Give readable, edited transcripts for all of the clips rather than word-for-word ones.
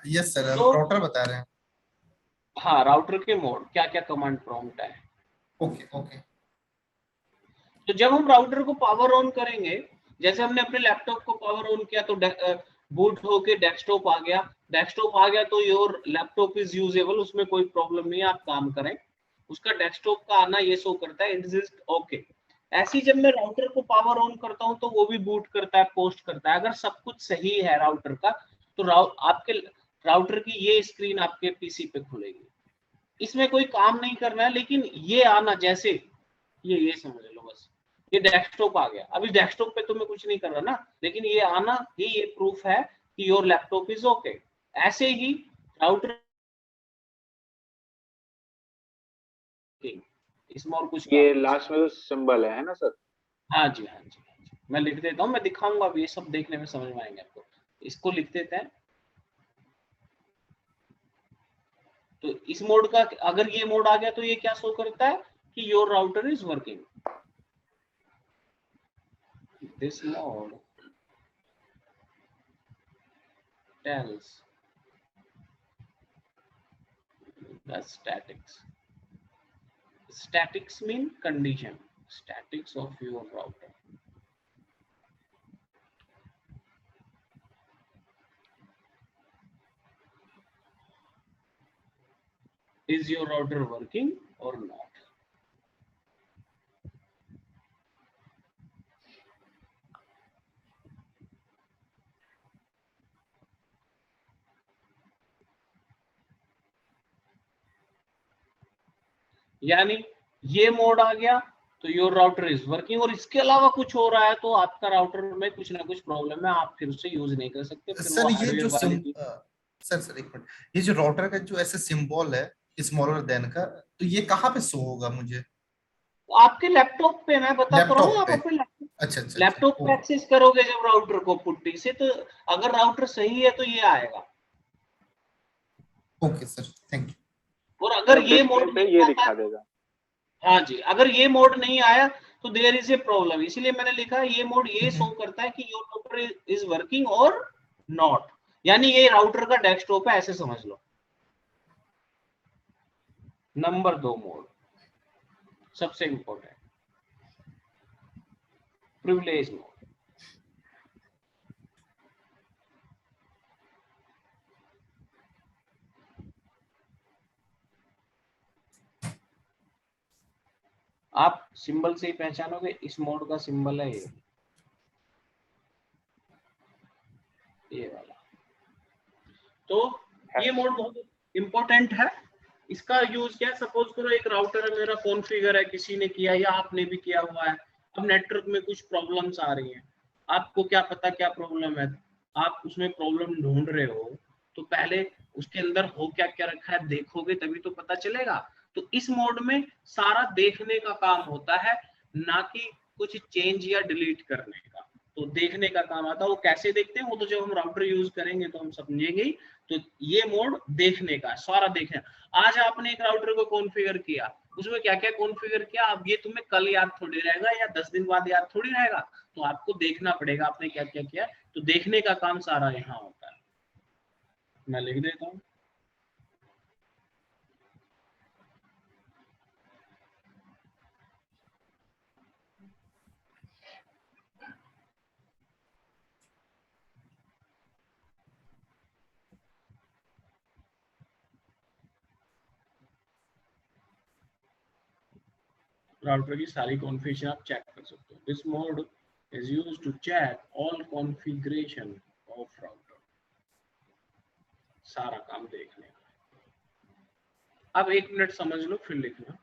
Yes sir, तो router बता रहे हैं। हाँ, राउटर के मोड क्या क्या कमांड प्रॉम्प्ट है। Okay okay. तो जब हम राउटर को पावर ऑन करेंगे, जैसे हमने अपने लैपटॉप को पावर ऑन किया तो बूट होके डेस्कटॉप आ गया। डेस्कटॉप आ गया तो योर लैपटॉप इज यूजेबल, उसमें कोई प्रॉब्लम नहीं है, आप काम करें। उसका डेस्कटॉप का आना ये शो करता है एग्जिस्ट, ओके। ऐसे ही जब मैं राउटर को पावर ऑन करता हूं तो वो भी बूट करता है, पोस्ट करता है। अगर सब कुछ सही है राउटर का, तो आपके राउटर की ये स्क्रीन आपके पीसी पे खुलेगी। इसमें कोई काम नहीं करना है, लेकिन ये आना, जैसे ये समझ लो बस, ये डेस्कटॉप आ गया। अभी डेस्कटॉप पे तो मैं कुछ नहीं कर रहा ना, लेकिन ये आना ही ये प्रूफ है कि योर लैपटॉप इज ओके। ऐसे ही राउटर, इसमें और कुछ काम ये नहीं। लास्ट में जो सिंबल है ना सर? हाँ जी, हाँ जी, हाँ जी। मैं लिख देता हूँ, मैं दिखाऊंगा, अब ये सब देखने में समझ में आएंगे आपको। इसको लिख देते हैं। तो इस मोड का, अगर ये मोड आ गया तो ये क्या शो करता है कि your router is working. This mode tells the statics. Statics mean condition. Statics of your router. Is your router working or not? यानी ये मोड आ गया तो योर राउटर इज वर्किंग, और इसके अलावा कुछ हो रहा है तो आपका राउटर में कुछ ना कुछ प्रॉब्लम है, आप फिर उसे यूज नहीं कर सकते, फिर वो सर ये हार्डवेयर जो वाले की। सर एक मिनट, ये जो राउटर का जो ऐसे सिंबल है स्मॉलर देन का, तो ये कहाँ पे शो होगा मुझे? तो आपके लैपटॉप पे, मैं बता तो रहा हूँ, लैपटॉप आप पे? अपने अच्छा अच्छा अच्छा, लैपटॉप पे एक्सेस करोगे जब राउटर को पुट्टी से, तो अगर राउटर सही है तो ये आएगा। Okay sir, thank you. और अगर जब ये डिस्प्ले मोड पे नहीं ये आता, दिखा देगा। हाँ जी, अगर ये मोड नहीं आया तो देयर इज ए प्रॉब्लम। इसीलिए मैंने लिखा है ये मोड ये शो करता है कि योर राउटर इज वर्किंग और नॉट, यानी ये राउटर का डेस्कटॉप है, ऐसे समझ लो। नंबर 2 मोड सबसे इंपॉर्टेंट, प्रिविलेज मोड। आप सिंबल से ही पहचानोगे, इस मोड का सिंबल है ये वाला। तो ये मोड बहुत इंपॉर्टेंट है। इसका यूज क्या, सपोज करो एक राउटर है मेरा, कॉन्फ़िगर है, किसी ने किया या आपने भी किया हुआ है। अब नेटवर्क में कुछ प्रॉब्लम्स आ रही हैं, आपको क्या पता क्या प्रॉब्लम है, आप उसमें प्रॉब्लम ढूंढ रहे हो, तो पहले उसके अंदर हो क्या क्या रखा है देखोगे, तभी तो पता चलेगा। तो इस मोड में सारा देखने का काम होता है, ना कि कुछ चेंज या डिलीट करने का। तो देखने का काम आता है। वो कैसे देखते हैं, वो तो जब हम राउटर यूज करेंगे तो हम समझेंगे। तो ये मोड देखने का, सारा देखने। आज आपने एक राउटर को कॉन्फ़िगर किया, उसमें क्या क्या कॉन्फ़िगर किया, अब ये तुम्हें कल याद थोड़ी रहेगा या 10 दिन बाद याद थोड़ी रहेगा। तो आपको देखना पड़ेगा आपने क्या क्या किया। तो देखने का काम सारा यहाँ होता है। मैं लिख देता हूँ। राउटर की सारी कॉन्फ़िगरेशन आप चेक कर सकते हो। This mode is used to check all configuration of router, सारा काम देखने का। अब 1 मिनट समझ लो फिर लिखना।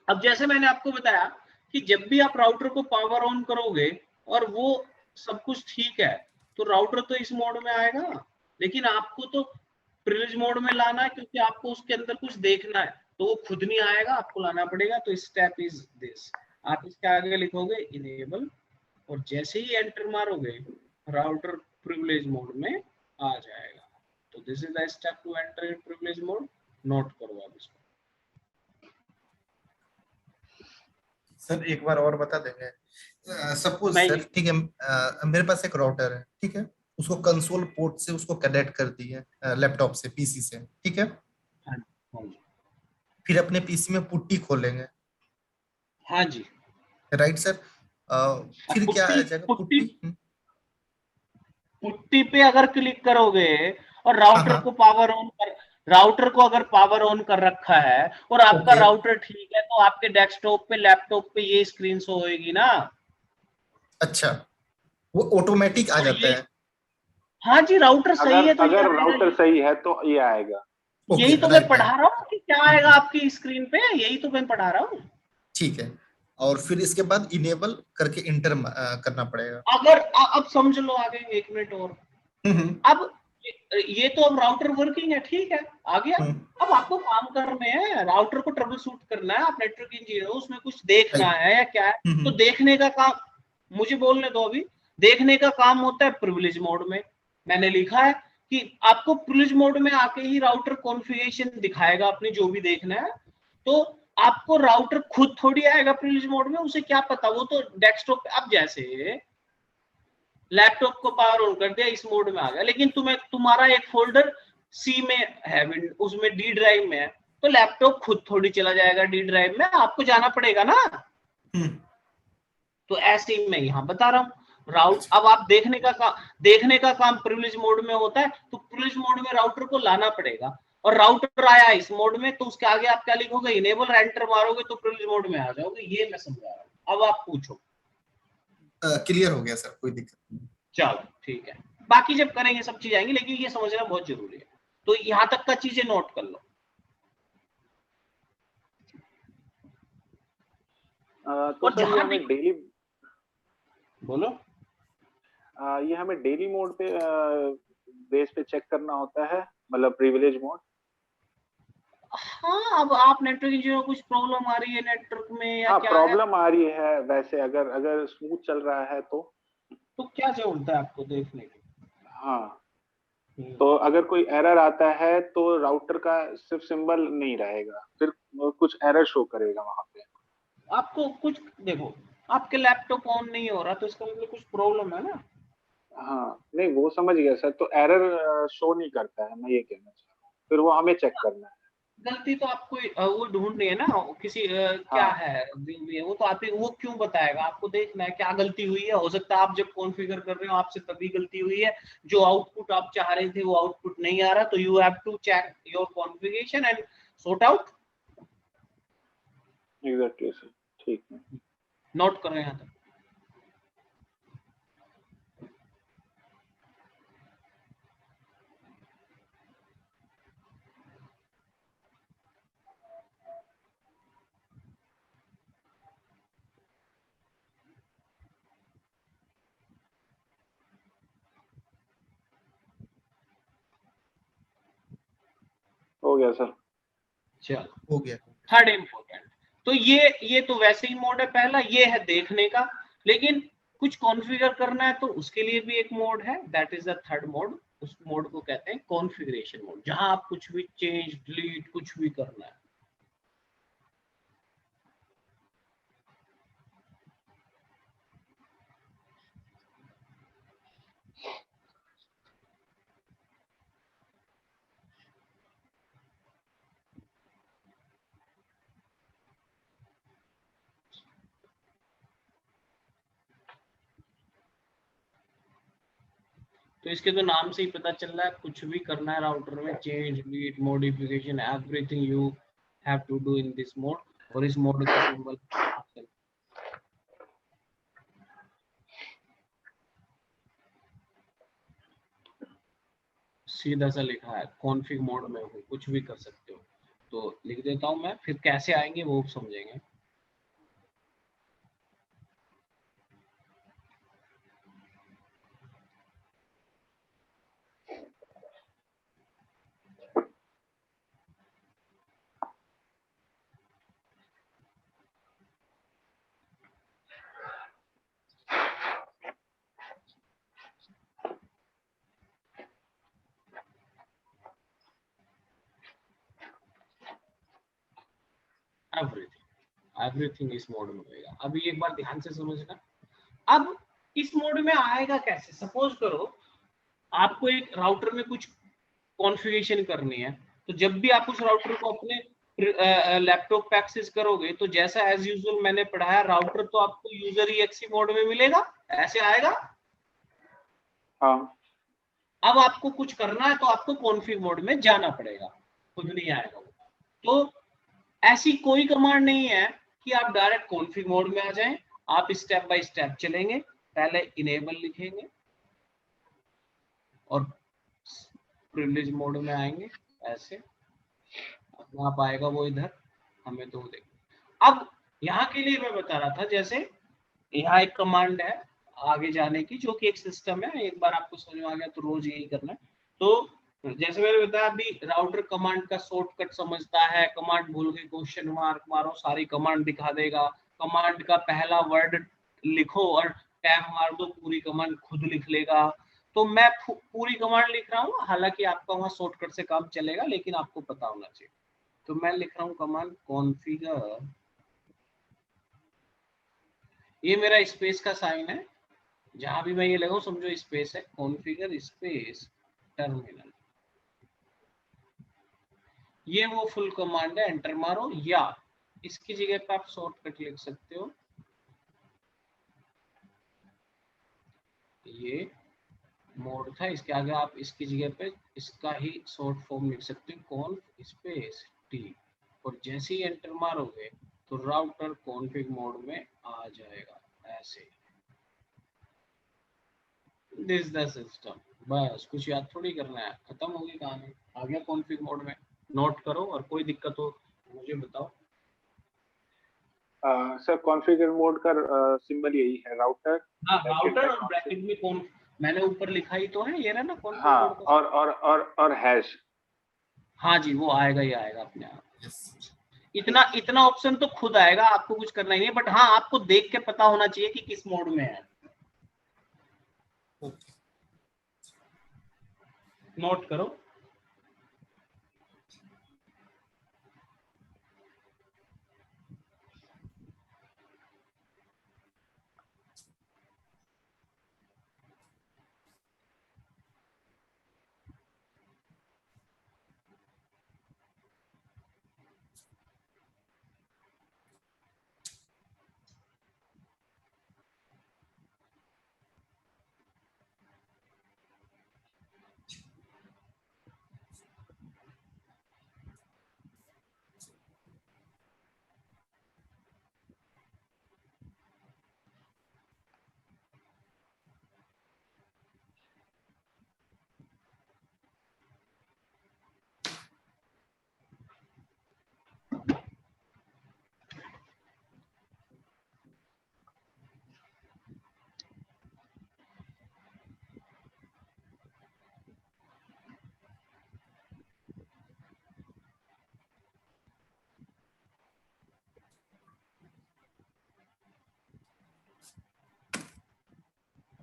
अब जैसे मैंने आपको बताया कि जब भी आप राउटर को पावर ऑन करोगे और वो सब कुछ ठीक है, तो राउटर तो इस मोड में आएगा, लेकिन आपको तो प्रिविलेज मोड में लाना है, क्योंकि आपको उसके अंदर कुछ देखना है। तो वो खुद नहीं आएगा, आपको लाना पड़ेगा। तो स्टेप इज दिस, आप इसके आगे लिखोगे इनेबल, और जैसे ही एंटर मारोगे राउटर प्रिविलेज मोड में आ जाएगा। तो this is the step to enter in privilege mode. Note करो आप इसको। सर एक बार और बता देंगे? सपोज मैं सर, ठीक है, मेरे पास एक राउटर है, ठीक है, उसको कंसोल पोर्ट से उसको कनेक्ट कर दिए लैपटॉप से, पीसी से, ठीक है। हाँ हाँ जी। फिर अपने पीसी में पुट्टी खोलेंगे, हाँ जी। Right sir. अब फिर क्या आ पुट्टी जाएगा, पुट्टी पुट्टी? पुट्टी पे अगर क्लिक करोगे और हाँ राउटर हाँ। को पावर ऑन कर, राउटर को अगर पावर ऑन कर रखा है और आपका ओके। राउटर ठीक है, तो आपके डेस्कटॉप पे लैपटॉप पे ये स्क्रीन शो होएगी ना। अच्छा, वो ऑटोमेटिक आ और जाता ये, है। हाँ जी, राउटर सही अगर है तो ये अगर आएगा राउटर ही। सही है तो ये आएगा। ओके, यही तो मैं राइट पढ़ा राइट। रहा हूँ कि क्या आएगा आपकी स्क्रीन पे, यही तो मैं पढ़ा रहा हूँ। ठीक है। और फिर इसके बाद इनेबल करके इंटर करना पड़ेगा। अगर अब समझ लो आगे, 1 मिनट और। हम्म। अब ये तो अब राउटर वर्किंग है, ठीक है, आ गया। हम्म। अब आपको काम करने है, राउटर को ट्रबल शूट करना है, आप नेटवर्क इंजीनियर हो, उसमें कुछ देखना राइट। है या क्या है, तो हम्म। देखने का काम, मुझे बोलने दो अभी। देखने का काम होता है प्रिविलेज मोड में। मैंने लिखा है कि आपको प्रिविलेज मोड में आके ही राउटर कॉन्फ़िगरेशन दिखाएगा अपनी जो भी देखना है। तो आपको राउटर खुद थोड़ी आएगा प्रिविलेज मोड में, उसे क्या पता, वो तो डेस्कटॉप पे, अब जैसे लैपटॉप को पावर ऑन कर दिया, इस मोड में आ गया, लेकिन तुम्हें तुम्हारा एक फोल्डर सी में है, उसमें डी ड्राइव में है, तो लैपटॉप खुद थोड़ी चला जाएगा डी ड्राइव में, आपको जाना पड़ेगा ना। हम्म। तो ऐसे ही मैं यहाँ बता रहा हूँ राउट, अच्छा। अब आप देखने का काम प्रिविलेज मोड में होता है, तो प्रिविलेज मोड में राउटर को लाना पड़ेगा। और राउटर आया इस मोड में, तो उसके आगे आप क्या लिखोगे, इनेबल, एंटर मारोगे तो प्रिविलेज मोड में आ जाओगे। ये मैं समझा रहा हूँ, अब आप पूछो। क्लियर हो गया सर, कोई दिक्कत नहीं। चलो ठीक है, बाकी जब करेंगे सब चीज आएंगी, लेकिन ये समझना बहुत जरूरी है। तो यहां तक का चीजें नोट कर लो। तो और सर ये जहां भी, हमें डेली बोलो। ये हमें डेली मोड पे बेस पे चेक करना होता है, मतलब प्रिविलेज मोड। हाँ, अब आप नेटवर्क इंजीनियर, कुछ प्रॉब्लम आ रही है नेटवर्क में या हाँ, क्या है, प्रॉब्लम आ रही है वैसे, अगर अगर स्मूथ चल रहा है तो। तो क्या जरूरत है आपको देखने की। हाँ, हम्म। तो अगर कोई एरर आता है तो राउटर का सिर्फ सिंबल नहीं रहेगा, फिर कुछ एरर शो करेगा वहां पे। आपको कुछ देखो, आपके लैपटॉप ऑन नहीं हो रहा, तो इसका मतलब कुछ प्रॉब्लम है ना। हाँ, नहीं वो समझ गया सर, तो एरर शो नहीं करता है, मैं ये कहना चाह रहा हूँ, फिर वो हमें चेक करना है। गलती तो आपको वो ढूंढ रही है ना, किसी क्या हाँ, है जो भी है, वो तो आप ही, वो क्यों बताएगा, आपको देखना है क्या गलती हुई है। हो सकता है आप जब कॉन्फ़िगर कर रहे हो आपसे तभी गलती हुई है, जो आउटपुट आप चाह रहे थे वो आउटपुट नहीं आ रहा, तो you have to check your configuration and sort out. Exactly sir, ठीक है। नोट करो यहाँ तक। हो गया सर। चलो, हो गया। थर्ड इम्पोर्टेंट, तो ये तो वैसे ही मोड है पहला, ये है देखने का। लेकिन कुछ कॉन्फ़िगर करना है तो उसके लिए भी एक मोड है, that is the third mode. उस मोड को कहते हैं कॉन्फ़िगरेशन मोड, जहां आप कुछ भी चेंज डिलीट कुछ भी करना है। तो इसके तो नाम से ही पता चल रहा है, कुछ भी करना है राउटर में, change delete modification everything you have to do in this mode. और इस मोड का सिंबल सीधा सा लिखा है, कॉन्फ़िग मोड में हो, कुछ भी कर सकते हो। तो लिख देता हूं मैं, फिर कैसे आएंगे वो समझेंगे। एवरीथिंग इस मोड में होगा। अभी एक बार ध्यान से समझना। अब इस मोड में आएगा कैसे, सपोज करो आपको एक राउटर में कुछ कॉन्फ़िगरेशन करनी है, तो जब भी आप उस राउटर को अपने लैपटॉप पे एक्सेस करोगे तो जैसा एज यूजुअल मैंने पढ़ाया, राउटर तो आपको यूजर EXE मोड में मिलेगा, ऐसे आएगा। हाँ अब आपको कुछ करना है तो आपको कॉन्फ़िग मोड में जाना पड़ेगा, खुद नहीं आएगा वो। तो ऐसी कोई कमांड नहीं है कि आप डायरेक्ट कॉन्फ़िग मोड में आ जाएं, आप स्टेप बाय स्टेप चलेंगे। पहले इनेबल लिखेंगे और प्रिविलेज मोड में आएंगे, ऐसे अपने आप आएगा वो इधर, हमें तो देख। अब यहाँ के लिए मैं बता रहा था, जैसे यहाँ एक कमांड है आगे जाने की, जो कि एक सिस्टम है, एक बार आपको समझ में आ गया तो रोज यही करना है। तो जैसे मैंने बताया अभी, राउटर कमांड का शॉर्टकट समझता है, कमांड भूल गए क्वेश्चन मार्क मारो, सारी कमांड दिखा देगा। कमांड का पहला वर्ड लिखो और टैब मार दो, पूरी कमांड खुद लिख लेगा। तो मैं पूरी कमांड लिख रहा हूँ, हालांकि आपका वहां शॉर्टकट से काम चलेगा, लेकिन आपको पता होना चाहिए। तो मैं लिख रहा हूँ कमांड कॉन्फ़िगर, ये मेरा स्पेस का साइन है, जहां भी मैं ये लगाऊं समझो स्पेस है, कॉन्फ़िगर स्पेस टर्मिनल, ये वो फुल कमांड है, एंटर मारो। या इसकी जगह पे आप शॉर्टकट लिख सकते हो, ये मोड था, इसके आगे आप इसकी जगह पे इसका ही शॉर्ट फॉर्म लिख सकते हो, कॉन्फ स्पेस टी। और जैसे ही एंटर मारोगे तो राउटर कॉन्फ़िग मोड में आ जाएगा, ऐसे। दिस द सिस्टम, बस कुछ याद थोड़ी करना है, खत्म हो गई कहानी, आ गया कॉन्फ़िग मोड में। नोट करो, और कोई दिक्कत हो मुझे बताओ। सर कॉन्फ़िगर मोड का सिंबल यही है, राउटर हाँ, ब्रैकेट राउटर में और कौन से। ब्रैकेट में कौन, मैंने ऊपर लिखा ही तो है, ये रहा ना कॉन्फ़िग हाँ मोड का। और हैश। हाँ जी, वो आएगा ही आएगा अपने आप। यस। इतना इतना ऑप्शन तो खुद आएगा, आपको कुछ करना ही नहीं है, बट हाँ आपको देख के पता होना चाहिए कि किस मोड में है। ओके। नोट करो।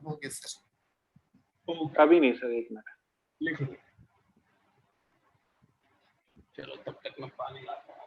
Okay sir. अभी नहीं सर, एक मिनट। लिख लो। चलो तब तक मैं पानी लाता हूँ।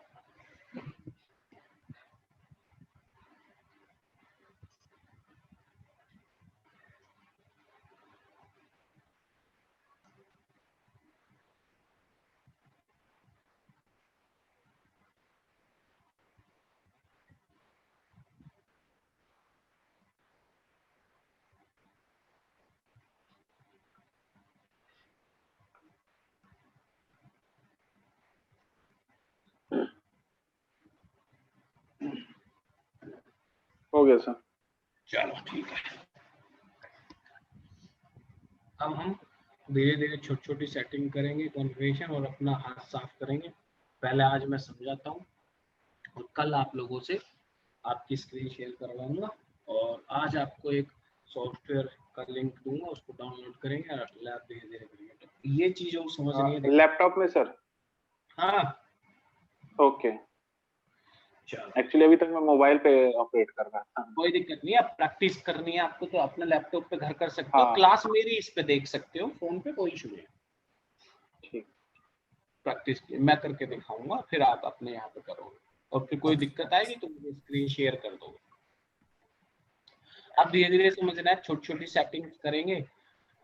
हो गया सर। चलो ठीक है। अब हम धीरे धीरे छोटी छोटी सेटिंग करेंगे कॉन्फ़िगरेशन, और अपना हाथ साफ करेंगे। पहले आज मैं समझाता हूँ, और कल आप लोगों से आपकी स्क्रीन शेयर करवाऊंगा, और आज आपको एक सॉफ्टवेयर का लिंक दूंगा, उसको डाउनलोड करेंगे और लैब धीरे धीरे करेंगे। तो ये चीजें वो समझनी है, देखो। लैपटॉप में सर? हाँ ओके। चलो, एक्चुअली अभी तक मैं मोबाइल पे ऑपरेट कर रहा था। कोई दिक्कत नहीं है, अब प्रैक्टिस करनी है आपको तो अपने लैपटॉप पे घर कर सकते हो, हाँ क्लास मेरी इस पे देख सकते हो, फोन पे कोई इशू नहीं है। ठीक। प्रैक्टिस मैं करके दिखाऊंगा, फिर आप अपने यहाँ पे करोगे, और फिर कोई दिक्कत आएगी तो मुझे स्क्रीन शेयर कर दोगे। अब धीरे धीरे समझना है, छोटी छोटी सेटिंग्स करेंगे,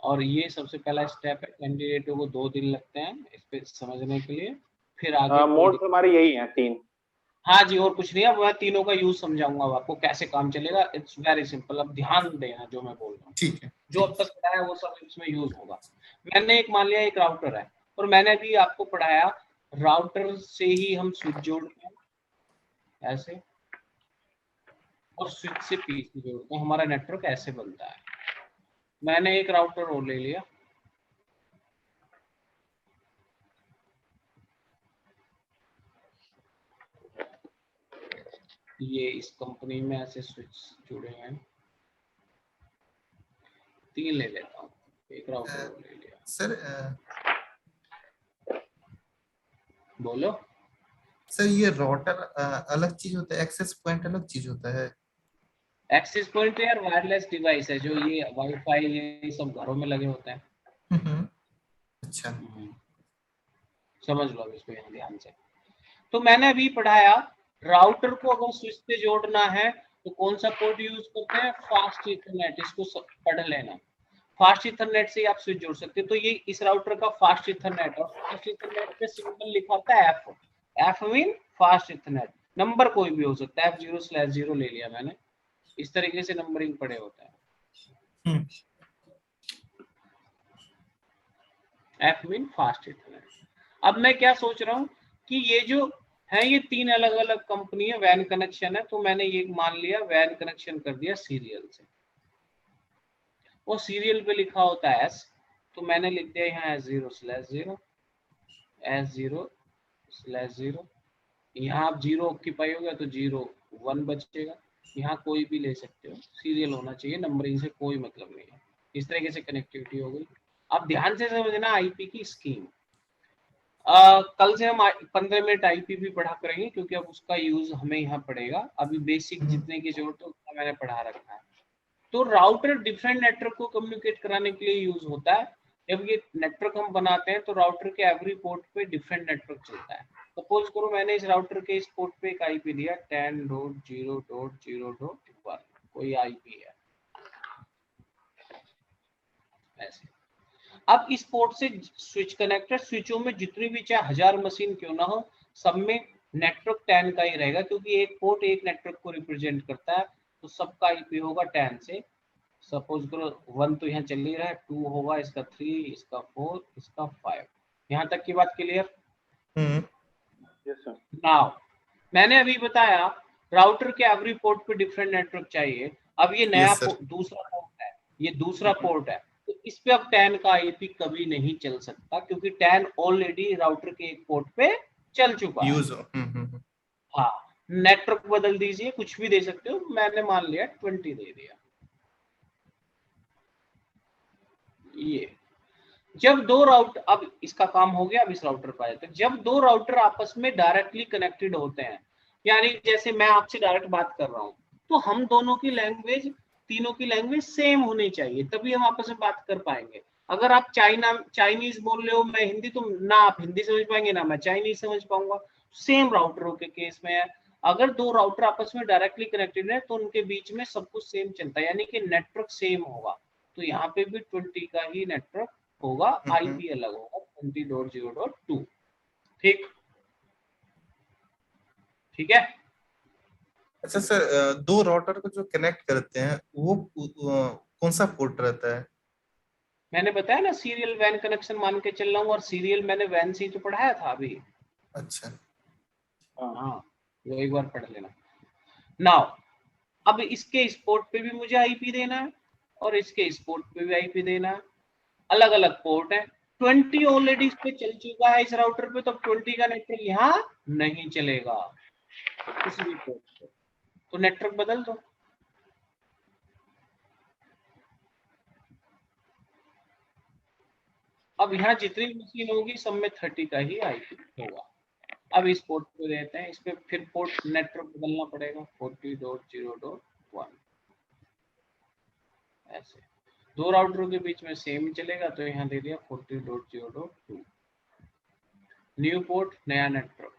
और ये सबसे पहला स्टेप है। कैंडिडेटों को 2 दिन लगते हैं इस पे समझने के लिए, फिर आगे मोड तो हमारे यही है 3। हाँ जी, और कुछ नहीं है, मैं तीनों का यूज समझाऊंगा अब आपको कैसे काम चलेगा। इट्स वेरी सिंपल, अब ध्यान देना जो मैं बोल रहा हूँ, ठीक है। जो अब तक पढ़ाया है वो सब इसमें यूज होगा। मैंने एक मान लिया एक राउटर है, और मैंने भी आपको पढ़ाया राउटर से ही हम स्विच जोड़ते हैं ऐसे, और स्विच से पीसी जोड़ते हैं, हमारा नेटवर्क ऐसे बनता है। मैंने एक राउटर और ले लिया, ये इस कंपनी में ऐसे स्विच जुड़े हैं, 3 ले लेता हूँ, एक राउटर और ले लिया। सर बोलो। सर ये राउटर अलग चीज होता है, एक्सेस पॉइंट अलग चीज होता है। एक्सेस पॉइंट यार वायरलेस डिवाइस है, जो ये वाईफाई ये सब घरों में लगे होते हैं। हम्म, अच्छा। समझ लो अब इसको यहाँ ध्यान से। तो मैंने अभी पढ़ाया राउटर को अगर स्विच से जोड़ना है तो कौन सा पोर्ट यूज करते हैं, फास्ट इथरनेट। इसको पढ़ लेना, फास्ट इथरनेट से आप स्विच जोड़ सकते हैं। तो ये इस राउटर का फास्ट इथरनेट, और फास्ट इथरनेट पे सिंबल लिखा होता है F. F mean fast Ethernet, number कोई भी हो सकता है, F0/0 ले लिया मैंने। इस तरीके से नंबरिंग पड़े होते हैं। हम्म, एफ मीन फास्ट इथरनेट। अब मैं क्या सोच रहा हूँ कि ये जो है ये 3 अलग अलग कंपनी है, वैन कनेक्शन है, तो मैंने ये मान लिया वैन कनेक्शन कर दिया सीरियल से। वो सीरियल पे लिखा होता है एस, तो मैंने लिख दिया यहाँ S0/0, S0/0। यहाँ आप 0 ऑक्यूपाई हो गया तो 0 1 बचेगा। यहाँ कोई भी ले सकते हो, सीरियल होना चाहिए, नंबरिंग से कोई मतलब नहीं है। इस तरीके से कनेक्टिविटी हो गई। अब ध्यान से समझना आईपी की स्कीम। कल से हम 15 मिनट आईपी पढ़ा करेंगे, क्योंकि अब उसका यूज हमें यहाँ पड़ेगा। अभी बेसिक जितने की जरूरत है उतना मैंने पढ़ा रखा है। तो राउटर डिफरेंट नेटवर्क को कम्युनिकेट कराने के लिए यूज होता है। जब ये नेटवर्क हम बनाते हैं तो राउटर के एवरी पोर्ट पे डिफरेंट नेटवर्क चलता है। सपोज करो मैंने इस राउटर के इस पोर्ट पे एक आईपी दिया 10.0.0.1, कोई आईपी है ऐसे। अब इस पोर्ट से स्विच कनेक्टेड, स्विचों में जितनी भी चाहे 1000 मशीन क्यों ना हो, सब में नेटवर्क 10 का ही रहेगा, क्योंकि एक पोर्ट एक नेटवर्क को रिप्रेजेंट करता है। तो सबका आईपी होगा 10 से। सपोज करो 1 तो यहाँ चल ही रहा है, 2 होगा, इसका 3, इसका 4, इसका 5। यहाँ तक की बात क्लियर? Yes sir. नाउ मैंने अभी बताया राउटर के एवरी पोर्ट पे डिफरेंट नेटवर्क चाहिए। अब ये नया यस सर। दूसरा पोर्ट है, ये दूसरा पोर्ट है, तो इस पे अब 10 का आईपी कभी नहीं चल सकता, क्योंकि 10 ऑलरेडी राउटर के एक पोर्ट पे चल चुका है। यूज हो। हाँ, नेटवर्क बदल दीजिए, कुछ भी दे सकते हो, मैंने मान लिया 20 दे दिया। ये जब दो राउटर, अब इसका काम हो गया, अब इस राउटर पर आए, तो जब दो राउटर आपस में डायरेक्टली कनेक्टेड होते हैं, यानी जैसे मैं आपसे डायरेक्ट बात कर रहा हूं, तो हम दोनों की लैंग्वेज, तीनों की लैंग्वेज सेम होनी चाहिए, तभी हम आपस में बात कर पाएंगे। अगर आप चाइनीज बोल रहे हो, मैं हिंदी, तो ना आप हिंदी समझ पाएंगे ना मैं चाइनीज समझ पाऊंगा। सेम राउटरों के केस में है, अगर दो राउटर आपस में डायरेक्टली कनेक्टेड है तो उनके बीच में सब कुछ सेम चलता है, यानी कि नेटवर्क सेम होगा। तो यहाँ पे भी 20 का ही नेटवर्क होगा, आईपी अलग होगा 20.0.2। ठीक, ठीक है। अच्छा सर, दो राउटर को जो कनेक्ट करते हैं वो कौन सा पोर्ट रहता है? मैंने बताया ना सीरियल वैन कनेक्शन मान के चल रहा हूँ, और सीरियल मैंने वैन से ही तो पढ़ाया था अभी। अच्छा। हाँ, वो एक बार पढ़ लेना। नाउ अब इसके इस पोर्ट पे भी मुझे आईपी देना है, और इसके इस पोर्ट पे भी आईपी देना है। अलग अलग पोर्ट है, 20 ऑलरेडी इस पे चल चुका है इस राउटर पे, तो 20 का नेटवर्क यहाँ नहीं चलेगा किसी भी पोर्ट पे, तो नेटवर्क बदल दो। अब यहाँ जितनी मशीन होगी सब में 30 का ही आईपी होगा। अब इस पोर्ट पे देते हैं, इस पे फिर पोर्ट नेटवर्क बदलना पड़ेगा 40.0.1 ऐसे। दो राउटरों के बीच में सेम ही चलेगा, तो यहाँ दे दिया 40.0.2। न्यू पोर्ट नया नेटवर्क,